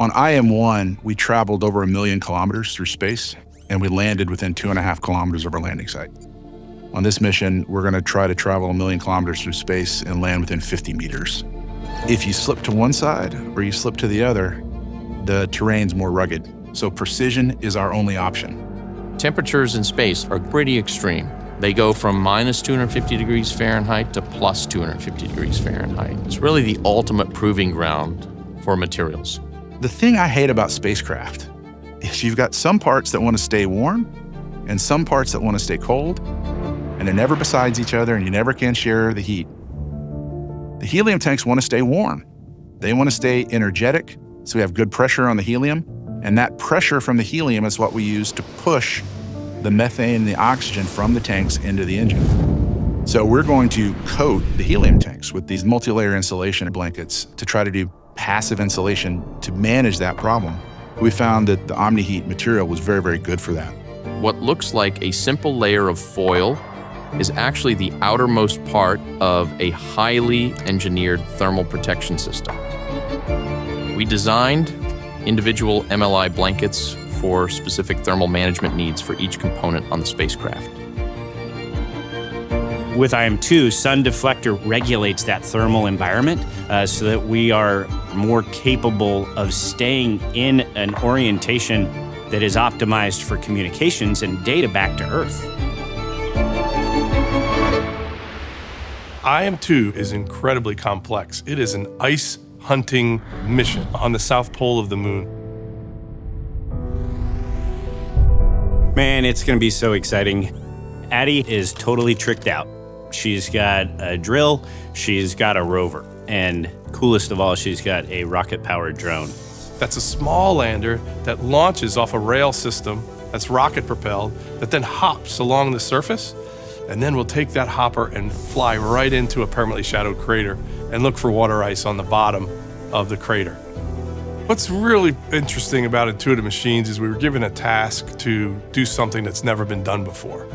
On IM-1, we traveled over 1 million kilometers through space, and we landed within 2.5 kilometers of our landing site. On this mission, we're going to try to travel 1 million kilometers through space and land within 50 meters. If you slip to one side or you slip to the other, the terrain's more rugged, so precision is our only option. Temperatures in space are pretty extreme. They go from minus 250 degrees Fahrenheit to plus 250 degrees Fahrenheit. It's really the ultimate proving ground for materials. The thing I hate about spacecraft is you've got some parts that want to stay warm and some parts that want to stay cold, and they're never beside each other and you never can share the heat. The helium tanks want to stay warm. They want to stay energetic, so we have good pressure on the helium, and that pressure from the helium is what we use to push the methane and the oxygen from the tanks into the engine. So we're going to coat the helium tanks with these multi-layer insulation blankets to try to do passive insulation to manage that problem. We found that the Omni-Heat material was very, very good for that. What looks like a simple layer of foil is actually the outermost part of a highly engineered thermal protection system. We designed individual MLI blankets for specific thermal management needs for each component on the spacecraft. With IM-2, Sun Deflector regulates that thermal environment so that we are more capable of staying in an orientation that is optimized for communications and data back to Earth. IM-2 is incredibly complex. It is an ice hunting mission on the south pole of the moon. Man, it's going to be so exciting. Addie is totally tricked out. She's got a drill, she's got a rover, and coolest of all, she's got a rocket-powered drone. That's a small lander that launches off a rail system that's rocket-propelled, that then hops along the surface, and then we'll take that hopper and fly right into a permanently shadowed crater and look for water ice on the bottom of the crater. What's really interesting about intuitive machines is we were given a task to do something that's never been done before.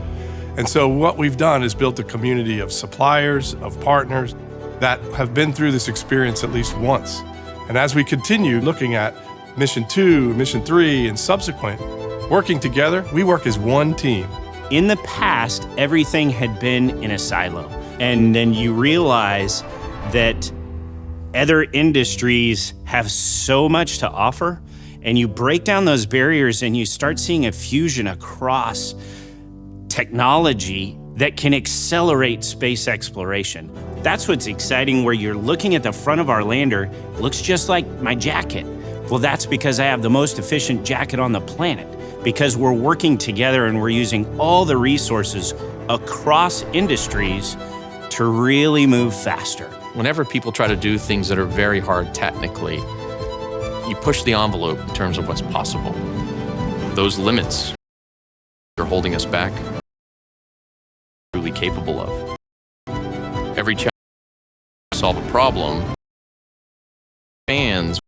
And so what we've done is built a community of suppliers, of partners that have been through this experience at least once. And as we continue looking at Mission 2, Mission 3, and subsequent, working together, we work as one team. In the past, everything had been in a silo. And then you realize that other industries have so much to offer, and you break down those barriers and you start seeing a fusion across technology that can accelerate space exploration. That's what's exciting, where you're looking at the front of our lander, it looks just like my jacket. Well, that's because I have the most efficient jacket on the planet, because we're working together and we're using all the resources across industries to really move faster. Whenever people try to do things that are very hard technically, you push the envelope in terms of what's possible. Those limits are holding us back, truly capable of. Every challenge to solve a problem expands